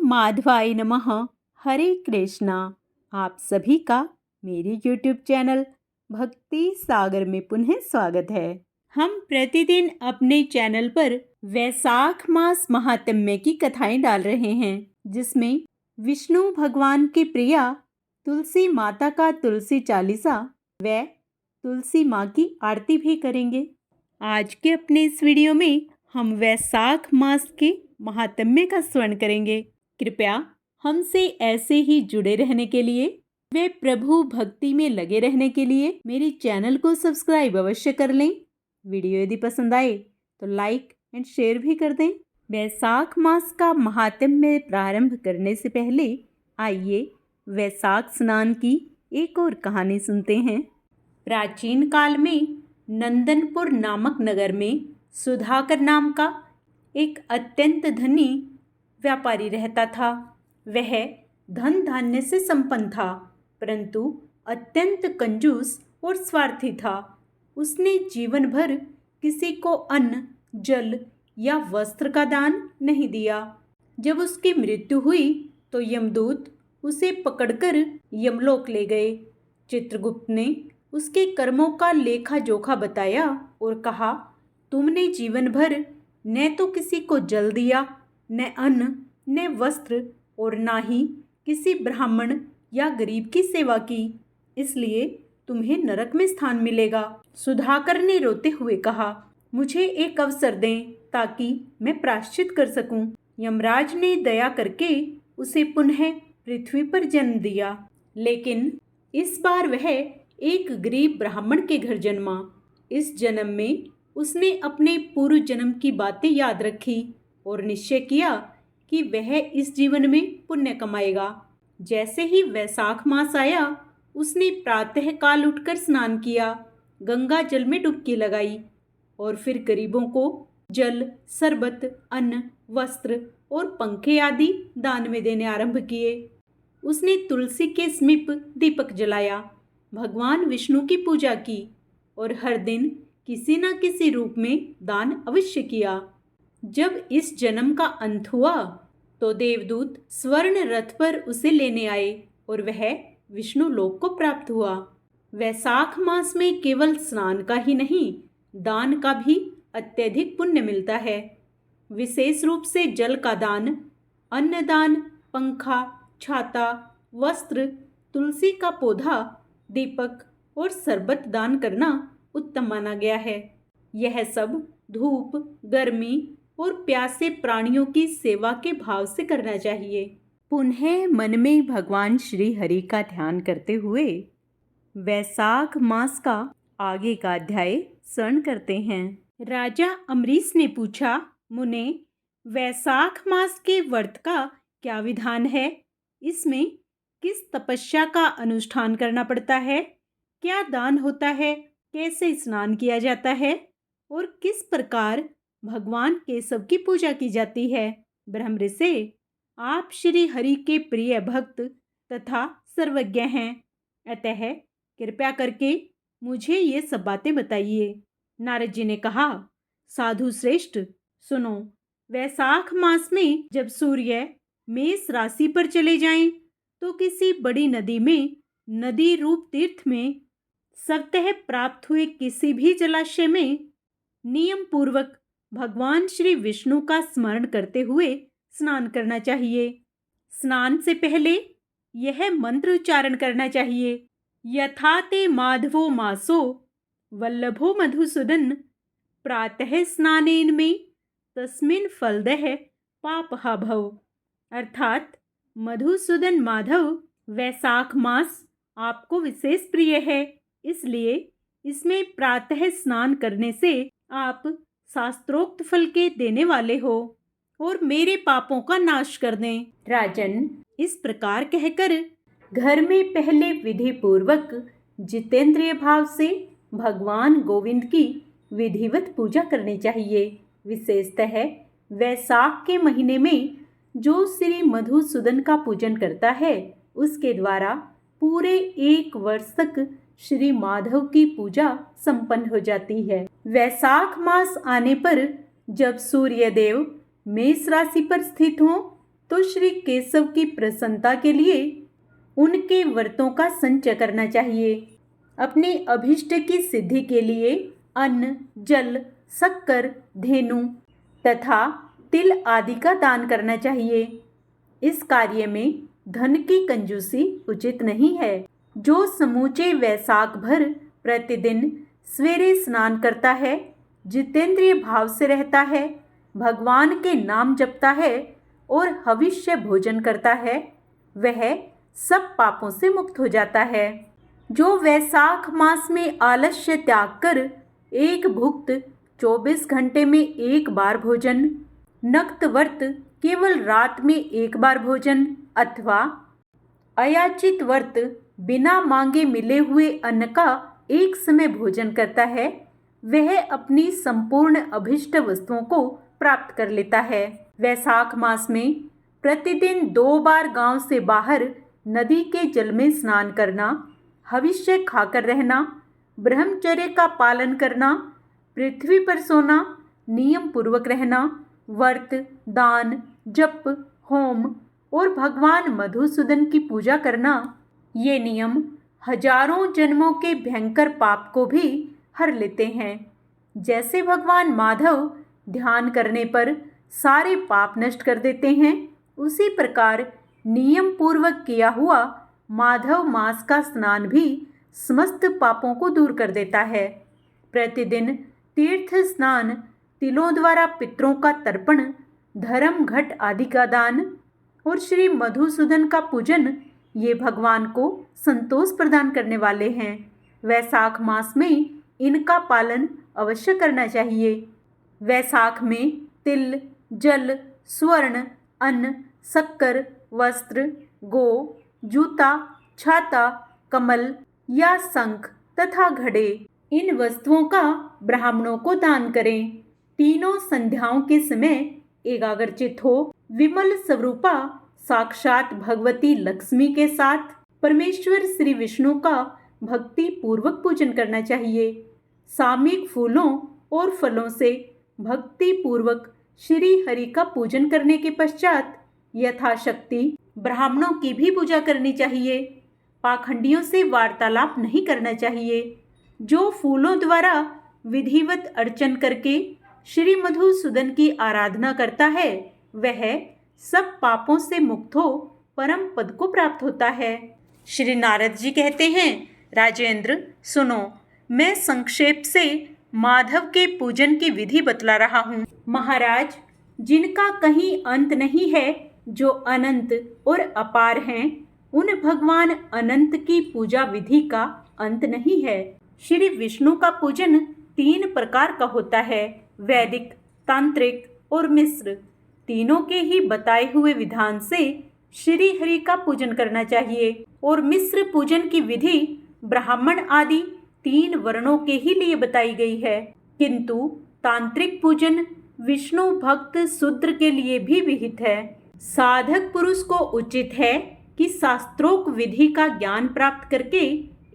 माधवाय नमः। हरे कृष्णा। आप सभी का मेरे YouTube चैनल भक्ति सागर में पुनः स्वागत है। हम प्रतिदिन अपने चैनल पर वैशाख मास महात्म्य की कथाएं डाल रहे हैं, जिसमें विष्णु भगवान की प्रिया तुलसी माता का तुलसी चालीसा व तुलसी माँ की आरती भी करेंगे। आज के अपने इस वीडियो में हम वैशाख मास के महात्म्य का स्मरण करेंगे। कृपया हमसे ऐसे ही जुड़े रहने के लिए वे प्रभु भक्ति में लगे रहने के लिए मेरे चैनल को सब्सक्राइब अवश्य कर लें। वीडियो यदि पसंद आए तो लाइक एंड शेयर भी कर दें। वैशाख मास का महात्म्य प्रारंभ करने से पहले आइए वैशाख स्नान की एक और कहानी सुनते हैं। प्राचीन काल में नंदनपुर नामक नगर में सुधाकर नाम का एक अत्यंत धनी व्यापारी रहता था। वह धन धान्य से संपन्न था, परंतु अत्यंत कंजूस और स्वार्थी था। उसने जीवन भर किसी को अन्न, जल या वस्त्र का दान नहीं दिया। जब उसकी मृत्यु हुई तो यमदूत उसे पकड़कर यमलोक ले गए। चित्रगुप्त ने उसके कर्मों का लेखा जोखा बताया और कहा, तुमने जीवन भर न तो किसी को जल दिया, न अन्न, न वस्त्र और ना ही किसी ब्राह्मण या गरीब की सेवा की, इसलिए तुम्हें नरक में स्थान मिलेगा। सुधाकर ने रोते हुए कहा, मुझे एक अवसर दें ताकि मैं प्रायश्चित कर सकूं। यमराज ने दया करके उसे पुनः पृथ्वी पर जन्म दिया, लेकिन इस बार वह एक गरीब ब्राह्मण के घर जन्मा। इस जन्म में उसने अपने पूर्व जन्म की बातें याद रखी और निश्चय किया कि वह इस जीवन में पुण्य कमाएगा। जैसे ही वैशाख मास आया, उसने प्रातः काल उठकर स्नान किया, गंगा जल में डुबकी लगाई और फिर गरीबों को जल, शरबत, अन्न, वस्त्र और पंखे आदि दान में देने आरंभ किए। उसने तुलसी के समीप दीपक जलाया, भगवान विष्णु की पूजा की और हर दिन किसी न किसी रूप में दान अवश्य किया। जब इस जन्म का अंत हुआ तो देवदूत स्वर्ण रथ पर उसे लेने आए और वह विष्णु लोक को प्राप्त हुआ। वैशाख मास में केवल स्नान का ही नहीं, दान का भी अत्यधिक पुण्य मिलता है। विशेष रूप से जल का दान, अन्नदान, पंखा, छाता, वस्त्र, तुलसी का पौधा, दीपक और शरबत दान करना उत्तम माना गया है। यह सब धूप, गर्मी और प्यासे प्राणियों की सेवा के भाव से करना चाहिए। पुनः मन में भगवान श्री हरि का ध्यान करते हुए वैशाख मास का आगे का अध्याय स्मरण करते हैं। राजा अम्बरीश ने पूछा, मुने, वैशाख मास के व्रत का क्या विधान है? इसमें किस तपस्या का अनुष्ठान करना पड़ता है? क्या दान होता है? कैसे स्नान किया जाता है और किस प्रकार भगवान केशव की पूजा की जाती है? ब्रह्मऋषि, आप श्री हरि के प्रिय भक्त तथा सर्वज्ञ हैं, अतः कृपया करके मुझे ये सब बातें बताइए। नारद जी ने कहा, साधु श्रेष्ठ, सुनो। वैशाख मास में जब सूर्य मेष राशि पर चले जाएं, तो किसी बड़ी नदी में, नदी रूप तीर्थ में, स्वतः प्राप्त हुए किसी भी जलाशय में नियम पूर्वक भगवान श्री विष्णु का स्मरण करते हुए स्नान करना चाहिए। स्नान से पहले यह मंत्र उच्चारण करना चाहिए, यथा ते माधवो मासो वल्लभो मधुसूदन प्रातः स्नानेन में तस्मिन् फलदः पापहा भव। अर्थात मधुसूदन माधव वैशाख मास आपको विशेष प्रिय है, इसलिए इसमें प्रातः स्नान करने से आप शास्त्रोक्त फल के देने वाले हो और मेरे पापों का नाश कर दें। राजन, इस प्रकार कहकर घर में पहले विधि पूर्वक जितेंद्रिय भाव से भगवान गोविंद की विधिवत पूजा करनी चाहिए। विशेषतः वैशाख के महीने में जो श्री मधुसूदन का पूजन करता है, उसके द्वारा पूरे एक वर्ष तक श्री माधव की पूजा संपन्न हो जाती है। वैशाख मास आने पर जब सूर्य देव मेष राशि पर स्थित हों, तो श्री केशव की प्रसन्नता के लिए उनके व्रतों का संचय करना चाहिए। अपने अभिष्ट की सिद्धि के लिए अन्न, जल, शक्कर, धेनु तथा तिल आदि का दान करना चाहिए। इस कार्य में धन की कंजूसी उचित नहीं है। जो समूचे वैशाख भर प्रतिदिन सवेरे स्नान करता है, जितेंद्रिय भाव से रहता है, भगवान के नाम जपता है और हविष्य भोजन करता है, वह सब पापों से मुक्त हो जाता है। जो वैशाख मास में आलस्य त्याग कर एक भुक्त 24 घंटे में एक बार भोजन, नक्त व्रत केवल रात में एक बार भोजन अथवा अयाचित व्रत बिना मांगे मिले हुए अन्न का एक समय भोजन करता है, वह अपनी संपूर्ण अभिष्ट वस्तुओं को प्राप्त कर लेता है। वैशाख मास में प्रतिदिन 2 बार गांव से बाहर नदी के जल में स्नान करना, हविष्य खाकर रहना, ब्रह्मचर्य का पालन करना, पृथ्वी पर सोना, नियम पूर्वक रहना, व्रत, दान, जप, होम और भगवान मधुसूदन की पूजा करना, ये नियम हजारों जन्मों के भयंकर पाप को भी हर लेते हैं। जैसे भगवान माधव ध्यान करने पर सारे पाप नष्ट कर देते हैं, उसी प्रकार नियम पूर्वक किया हुआ माधव मास का स्नान भी समस्त पापों को दूर कर देता है। प्रतिदिन तीर्थ स्नान, तिलों द्वारा पितरों का तर्पण, धर्म घट आदि का दान और श्री मधुसूदन का पूजन, ये भगवान को संतोष प्रदान करने वाले हैं। वैशाख मास में इनका पालन अवश्य करना चाहिए। वैशाख में तिल, जल, स्वर्ण, अन्न, शक्कर, वस्त्र, गो, जूता, छाता, कमल या शंख तथा घड़े, इन वस्तुओं का ब्राह्मणों को दान करें। तीनों संध्याओं के समय एकाग्रचित हो विमल स्वरूपा साक्षात भगवती लक्ष्मी के साथ परमेश्वर श्री विष्णु का भक्ति पूर्वक पूजन करना चाहिए। सामयिक फूलों और फलों से भक्ति पूर्वक श्री हरि का पूजन करने के पश्चात यथाशक्ति ब्राह्मणों की भी पूजा करनी चाहिए। पाखंडियों से वार्तालाप नहीं करना चाहिए। जो फूलों द्वारा विधिवत अर्चन करके श्री मधुसूदन की आराधना करता है, वह सब पापों से मुक्त हो परम पद को प्राप्त होता है। श्री नारद जी कहते हैं, राजेंद्र सुनो, मैं संक्षेप से माधव के पूजन की विधि बतला रहा हूँ। महाराज, जिनका कहीं अंत नहीं है, जो अनंत और अपार हैं, उन भगवान अनंत की पूजा विधि का अंत नहीं है। श्री विष्णु का पूजन 3 प्रकार का होता है, वैदिक, तांत्रिक और मिश्र। तीनों के ही बताए हुए विधान से श्री हरि का पूजन करना चाहिए और मिश्र पूजन की विधि ब्राह्मण आदि 3 वर्णों के ही लिए बताई गई है, किंतु तांत्रिक पूजन विष्णु भक्त शूद्र के लिए भी विहित है। साधक पुरुष को उचित है कि शास्त्रोक्त विधि का ज्ञान प्राप्त करके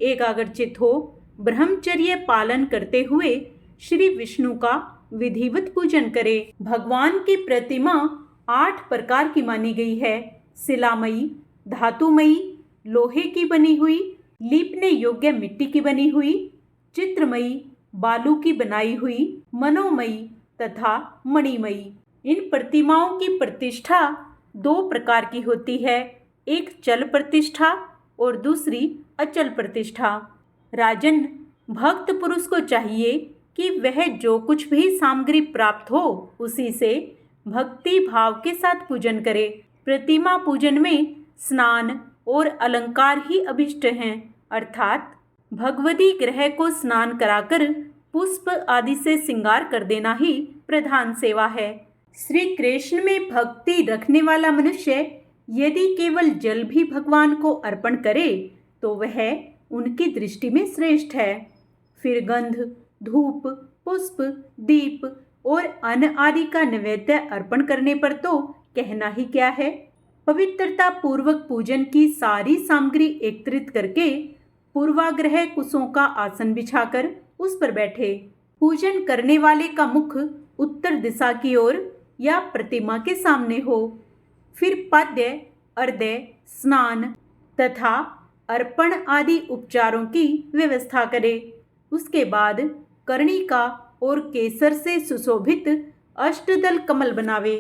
एकाग्रचित हो ब्रह्मचर्य पालन करते हुए श्री विष्णु का विधिवत पूजन करे। भगवान की प्रतिमा 8 प्रकार की मानी गई है, शिलामयी, धातुमयी, लोहे की बनी हुई, लीपने योग्य मिट्टी की बनी हुई, चित्रमयी, बालू की बनाई हुई, मनोमयी तथा मणिमयी। इन प्रतिमाओं की प्रतिष्ठा 2 प्रकार की होती है, एक चल प्रतिष्ठा और दूसरी अचल प्रतिष्ठा। राजन, भक्त पुरुष को चाहिए कि वह जो कुछ भी सामग्री प्राप्त हो उसी से भक्ति भाव के साथ पूजन करे। प्रतिमा पूजन में स्नान और अलंकार ही अभिष्ट हैं, अर्थात भगवती ग्रह को स्नान कराकर पुष्प आदि से श्रृंगार कर देना ही प्रधान सेवा है। श्री कृष्ण में भक्ति रखने वाला मनुष्य यदि केवल जल भी भगवान को अर्पण करे तो वह उनकी दृष्टि में श्रेष्ठ है। फिर गंध, धूप, पुष्प, दीप और अन्न आदि का नैवेद्य अर्पण करने पर तो कहना ही क्या है। पवित्रता पूर्वक पूजन की सारी सामग्री एकत्रित करके पूर्वाग्रह कुशों का आसन बिछाकर उस पर बैठे। पूजन करने वाले का मुख उत्तर दिशा की ओर या प्रतिमा के सामने हो। फिर पाद्य, अर्घ्य, स्नान तथा अर्पण आदि उपचारों की व्यवस्था करे। उसके बाद कर्णिका और केसर से सुशोभित अष्टदल कमल बनावे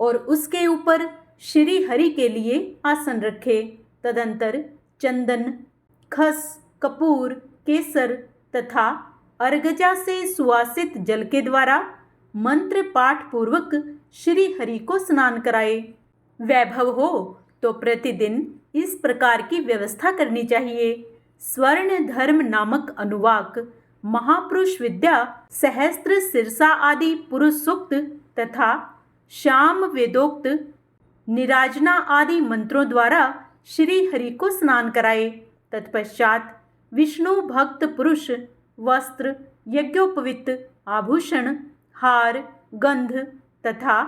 और उसके ऊपर श्री हरि के लिए आसन रखे। तदंतर चंदन, खस, कपूर, केसर तथा अर्गजा से सुवासित जल के द्वारा मंत्र पाठ पूर्वक श्री हरि को स्नान कराए। वैभव हो तो प्रतिदिन इस प्रकार की व्यवस्था करनी चाहिए। स्वर्ण धर्म नामक अनुवाक, महापुरुष विद्या, सहस्त्र शीर्षा आदि पुरुष सूक्त तथा श्याम वेदोक्त निराजना आदि मंत्रों द्वारा श्री हरि को स्नान कराए। तत्पश्चात विष्णु भक्त पुरुष वस्त्र, यज्ञोपवीत, आभूषण, हार, गंध तथा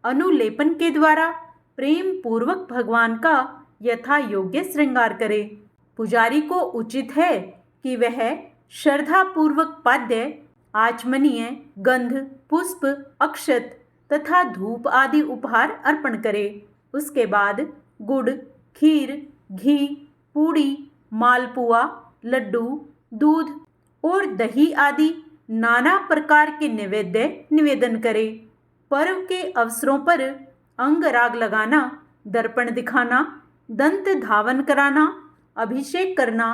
अनुलेपन के द्वारा प्रेम पूर्वक भगवान का यथा योग्य श्रृंगार करे। पुजारी को उचित है कि वह श्रद्धा पूर्वक पाद्य, आचमनीय, गंध, पुष्प, अक्षत तथा धूप आदि उपहार अर्पण करे। उसके बाद गुड़, खीर, घी, पूड़ी, मालपुआ, लड्डू, दूध और दही आदि नाना प्रकार के नैवेद्य निवेदन करे। पर्व के अवसरों पर अंगराग लगाना, दर्पण दिखाना, दंत धावन कराना, अभिषेक करना,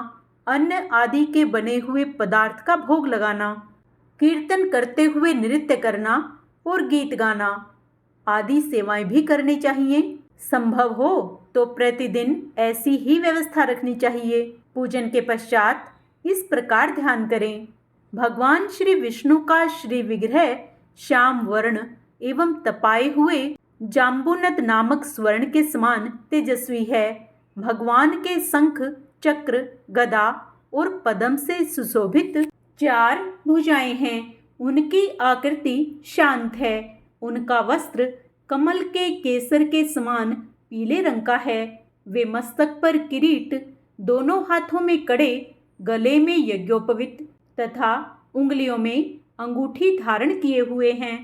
अन्न आदि के बने हुए पदार्थ का भोग लगाना, कीर्तन करते हुए नृत्य करना और गीत गाना आदि सेवाएं भी करनी चाहिए। संभव हो तो प्रतिदिन ऐसी ही व्यवस्था रखनी चाहिए। पूजन के पश्चात इस प्रकार ध्यान करें। भगवान श्री विष्णु का श्री विग्रह श्याम वर्ण एवं तपाए हुए जाम्बुनद नामक स्वर्ण के समान तेजस्वी है। भगवान के शंख, चक्र, गदा और पद्म से सुशोभित 4 भुजाएं हैं। उनकी आकृति शांत है। उनका वस्त्र कमल के केसर के समान पीले रंग का है। वे मस्तक पर किरीट, दोनों हाथों में कड़े, गले में यज्ञोपवीत तथा उंगलियों में अंगूठी धारण किए हुए हैं।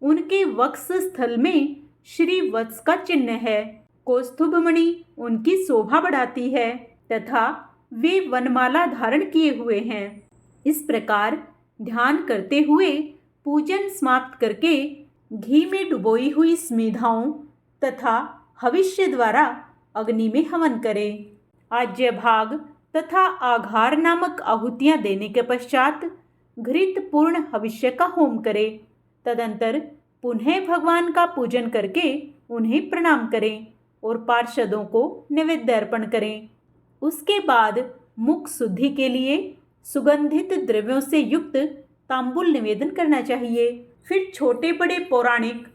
उनके वक्ष स्थल में श्री वत्स का चिन्ह है। कौस्तुभमणि उनकी शोभा बढ़ाती है तथा वे वनमाला धारण किए हुए हैं। इस प्रकार ध्यान करते हुए पूजन समाप्त करके घी में डुबोई हुई स्मिधाओं तथा हविष्य द्वारा अग्नि में हवन करें। आज्य भाग तथा आघार नामक आहुतियां देने के पश्चात घृत पूर्ण हविष्य का होम करें। तदंतर पुनः भगवान का पूजन करके उन्हें प्रणाम करें और पार्षदों को नैवेद्य अर्पण करें। उसके बाद मुख शुद्धि के लिए सुगंधित द्रव्यों से युक्त तांबुल निवेदन करना चाहिए। फिर छोटे बड़े पौराणिक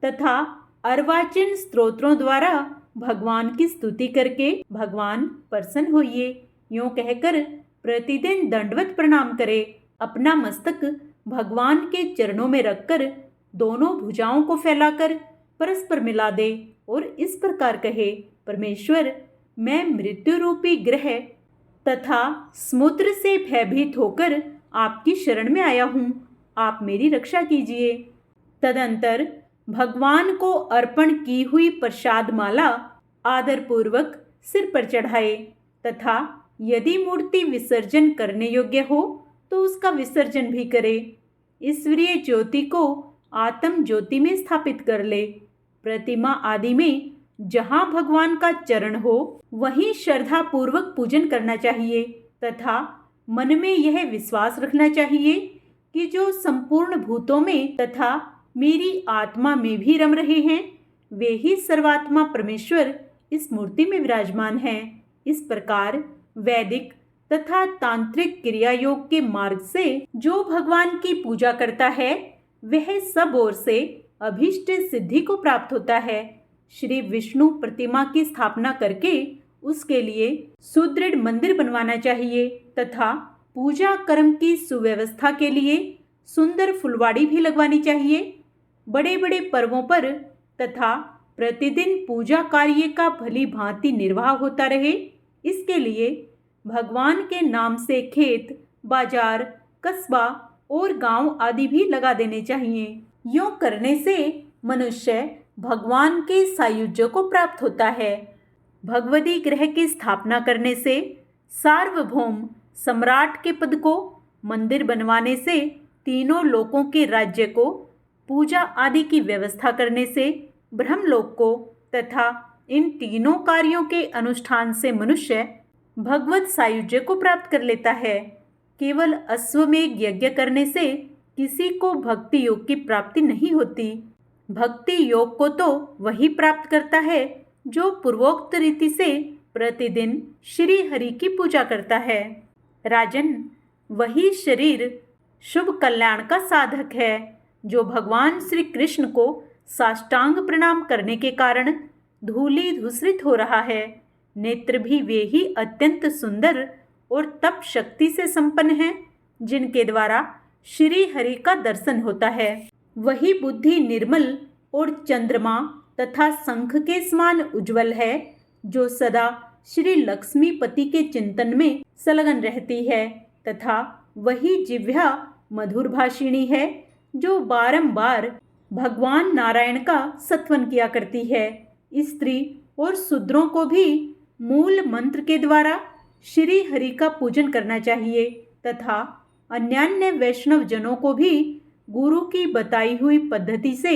तथा अर्वाचीन स्तोत्रों द्वारा भगवान की स्तुति करके भगवान प्रसन्न होइए यूं कहकर प्रतिदिन दंडवत प्रणाम करे। अपना मस्तक भगवान के चरणों में रखकर दोनों भुजाओं को फैलाकर परस्पर मिला दे और इस प्रकार कहे, परमेश्वर, मैं मृत्यु रूपी ग्रह तथा समुद्र से भयभीत होकर आपकी शरण में आया हूँ। आप मेरी रक्षा कीजिए। तदंतर भगवान को अर्पण की हुई प्रसाद माला आदर पूर्वक सिर पर चढ़ाए तथा यदि मूर्ति विसर्जन करने योग्य हो तो उसका विसर्जन भी करे। ईश्वरीय ज्योति को आत्म ज्योति में स्थापित कर ले। प्रतिमा आदि में जहाँ भगवान का चरण हो वहीं श्रद्धा पूर्वक पूजन करना चाहिए तथा मन में यह विश्वास रखना चाहिए कि जो संपूर्ण भूतों में तथा मेरी आत्मा में भी रम रहे हैं वे ही सर्वात्मा परमेश्वर इस मूर्ति में विराजमान हैं। इस प्रकार वैदिक तथा तांत्रिक क्रिया योग के मार्ग से जो भगवान की पूजा करता है वह सब ओर से अभीष्ट सिद्धि को प्राप्त होता है। श्री विष्णु प्रतिमा की स्थापना करके उसके लिए सुदृढ़ मंदिर बनवाना चाहिए तथा पूजा कर्म की सुव्यवस्था के लिए सुंदर फुलवाड़ी भी लगवानी चाहिए। बड़े बड़े पर्वों पर तथा प्रतिदिन पूजा कार्य का भली भांति निर्वाह होता रहे, इसके लिए भगवान के नाम से खेत, बाजार, कस्बा और गांव आदि भी लगा देने चाहिए। यूं करने से मनुष्य भगवान के सायुज्य को प्राप्त होता है। भगवती ग्रह की स्थापना करने से, सार्वभौम सम्राट के पद को, मंदिर बनवाने से, तीनों लोकों के राज्य को, पूजा आदि की व्यवस्था करने से, ब्रह्मलोक को तथा इन तीनों कार्यों के अनुष्ठान से मनुष्य भगवत सायुज्य को प्राप्त कर लेता है। केवल अश्वमेध यज्ञ करने से किसी को भक्ति योग की प्राप्ति नहीं होती। भक्ति योग को तो वही प्राप्त करता है जो पूर्वोक्त रीति से प्रतिदिन श्री हरि की पूजा करता है। राजन, वही शरीर शुभ कल्याण का साधक है जो भगवान श्री कृष्ण को साष्टांग प्रणाम करने के कारण धूलि धूसरित हो रहा है। नेत्र भी वे ही अत्यंत सुंदर और तप शक्ति से संपन्न हैं जिनके द्वारा श्री हरि का दर्शन होता है। वही बुद्धि निर्मल और चंद्रमा तथा शंख के समान उज्जवल है जो सदा श्री लक्ष्मीपति के चिंतन में संलग्न रहती है, तथा वही जिह्वा मधुर भाषिणी है जो बारंबार भगवान नारायण का सत्वन किया करती है। स्त्री और शूद्रों को भी मूल मंत्र के द्वारा श्री हरि का पूजन करना चाहिए तथा अन्यान्य वैष्णव जनों को भी गुरु की बताई हुई पद्धति से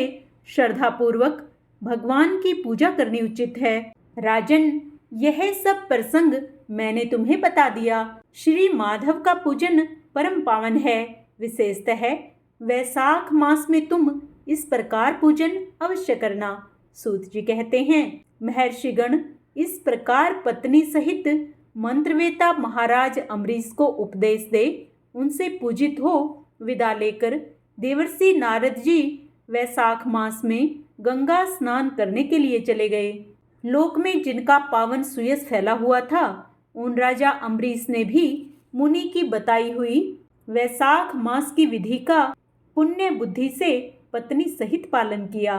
श्रद्धापूर्वक भगवान की पूजा करनी उचित है। राजन, यह सब प्रसंग मैंने तुम्हें बता दिया। श्री माधव का पूजन परम पावन है। विशेषतः वैशाख मास में तुम इस प्रकार पूजन अवश्य करना। सूत जी कहते हैं, महर्षिगण इस प्रकार पत्नी सहित मंत्रवेता महाराज अम्बरीश को उपदेश दे उनसे पूजित हो विदा लेकर देवर्षि नारद जी वैशाख मास में गंगा स्नान करने के लिए चले गए। लोक में जिनका पावन सुयस फैला हुआ था, उन राजा अम्बरीश ने भी मुनि की बताई हुई वैशाख मास की विधि का पुण्य बुद्धि से पत्नी सहित पालन किया।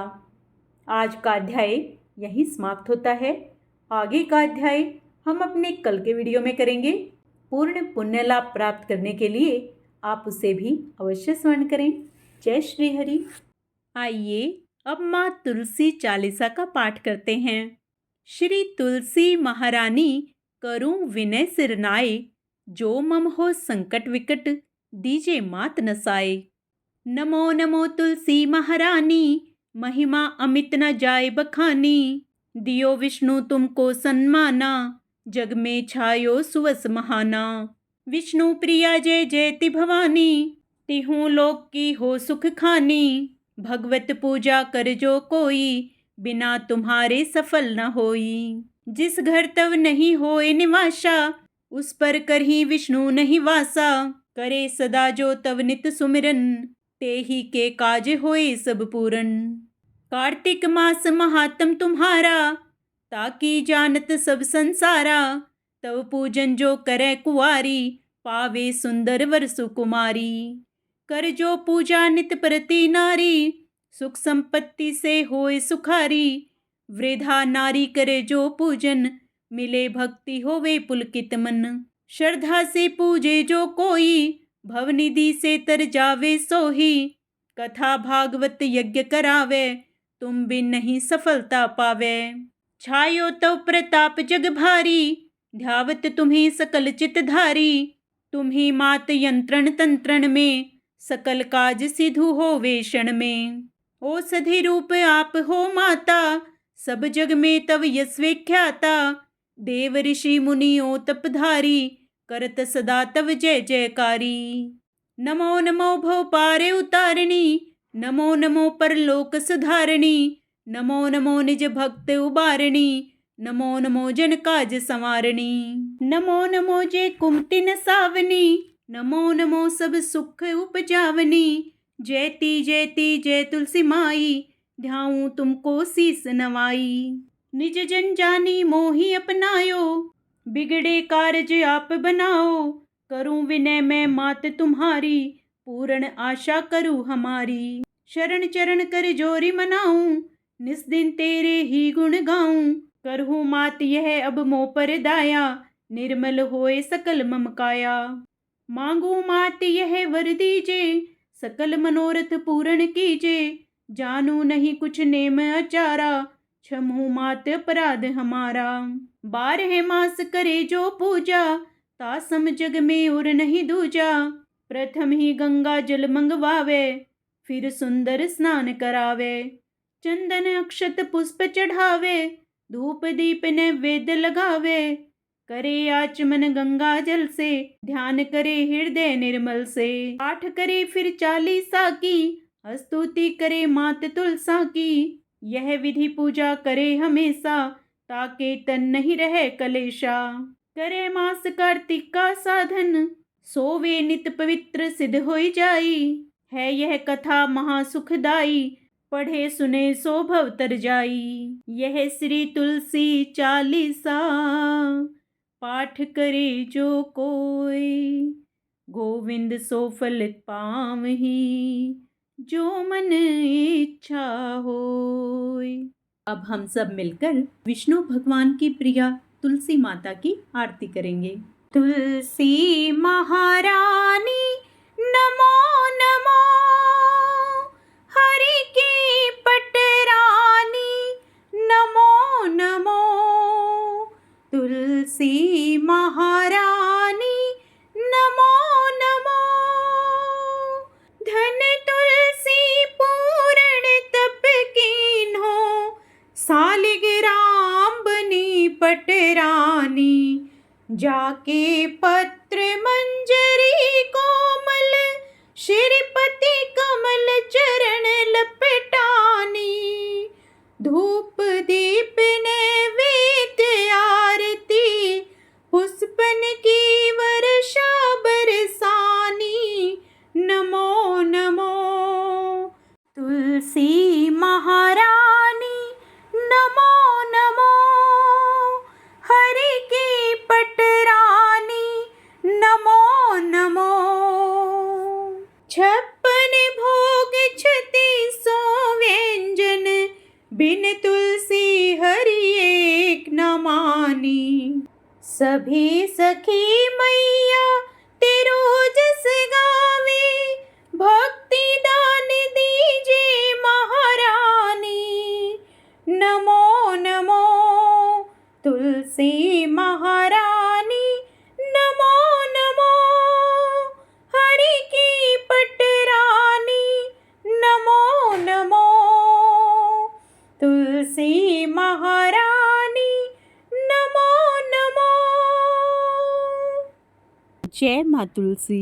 आज का अध्याय यहीं समाप्त होता है। आगे का अध्याय हम अपने कल के वीडियो में करेंगे। पूर्ण पुण्य लाभ प्राप्त करने के लिए आप उसे भी अवश्य स्मरण करें। जय श्री हरि। आइए अब माँ तुलसी चालीसा का पाठ करते हैं। श्री तुलसी महारानी करूं विनय सिरनाए, जो मम हो संकट विकट दीजे मात नसाए। नमो नमो तुलसी महारानी, महिमा अमित न जाए बखानी। दियो विष्णु तुमको सन्माना, जग में छायो सुवस महाना। विष्णु प्रिया जय जयति भवानी, तिहूँ लोक की हो सुख खानी। भगवत पूजा कर जो कोई, बिना तुम्हारे सफल न होई। जिस घर तव नहीं होए निवासा, उस पर करही विष्णु नहीं वासा। करे सदा जो तव नित सुमिरन, ते ही के काज होए सब पूरन। कार्तिक मास महात्म तुम्हारा, ताकि जानत सब संसारा। तव पूजन जो करे कुवारी, पावे सुंदर वर सुकुमारी। कर जो पूजा नित प्रति नारी, सुख संपत्ति से होए सुखारी। वृद्धा नारी करे जो पूजन, मिले भक्ति होवे पुलकित मन। श्रद्धा से पूजे जो कोई, भवनिधि से तर जावे सोही। कथा भागवत यज्ञ करावे, तुम बिन नहीं सफलता पावे। छायो तव प्रताप जग भारी, ध्यावत तुम्हें सकल चित धारी। तुम्ही मात यंत्रण तंत्रण में, सकल काज सिधु होवे क्षण में। औषधि रूप आप हो माता, सब जग में तव यश विख्याता। देव ऋषि मुनियों तपधारी, करत सदा तव जय जयकारी। नमो नमो भव पारे उतारणी, नमो नमो परलोक सुधारणी। नमो नमो निज भक्त उबारणी, नमो नमो जन काज संवारणी। नमो नमो जय कुमति न सावनी, नमो नमो सब सुख उपजावनी। जयति जयति जय तुलसी माई, ध्याऊं तुमको शीस नवाई। निज जन जानी मोहि अपनायो, बिगड़े कारज आप बनाओ। करूं विनय मैं मात तुम्हारी, पूर्ण आशा करूं हमारी। शरण चरण कर जोरी मनाऊं, निस दिन तेरे ही गुण गाऊं। करहूं मात यह अब मोह पर दाया, निर्मल होए सकल मम काया। मांगू मात यह वर दीजे, सकल मनोरथ पूर्ण कीजे। जानू नहीं कुछ नेम अचारा, क्षमहु मात अपराध हमारा। 12 मास करे जो पूजा, तासम जग में और नहीं दूजा। प्रथम ही गंगा जल मंगवावे, फिर सुंदर स्नान करावे। चंदन अक्षत पुष्प चढ़ावे, धूप दीप नैवेद्य लगावे। करे आचमन गंगा जल से, ध्यान करे हृदय निर्मल से। पाठ करे फिर 40 की, स्तुति करे मात तुलसा की। यह विधि पूजा करे हमेशा, ताके तन नहीं रहे कलेशा। करे मास कार्तिक का साधन, सोवे नित पवित्र सिद्ध होई जाई। है यह कथा महासुखदाई, पढ़े सुने सो भव तर जाई। यह श्री तुलसी चालीसा, पाठ करे जो कोई। गोविंद सो फल पावही, जो मन इच्छा होय। अब हम सब मिलकर विष्णु भगवान की प्रिया तुलसी माता की आरती करेंगे। तुलसी महारानी नमो नमो, हरि की पटरानी नमो नमो। तुलसी महारानी नमो नमो, धन तुलसी पूर्ण तप कीन्हो। सालिग्राम बनी पटरानी, जाके पत्र मंजरी कोमल। श्रीपति कमल चरण लपटानी, धूप दीप नैवेद्य आरती। पुष्पन की वर्षा बरसानी, नमो नमो। तुलसी महारानी नमो नमो, हरि की पटरानी नमो नमो। 56 भोग 36 व्यंजन, बिन तुलसी हरि एक न मानी। सभी सखी मैया तेरो जस गावे, भक्ति दान दीजे महारानी। नमो नमो तुलसी महारानी, नमो नमो, हरि की पटरानी नमो नमो। तुलसी महारानी नमो नमो। जय माँ तुलसी।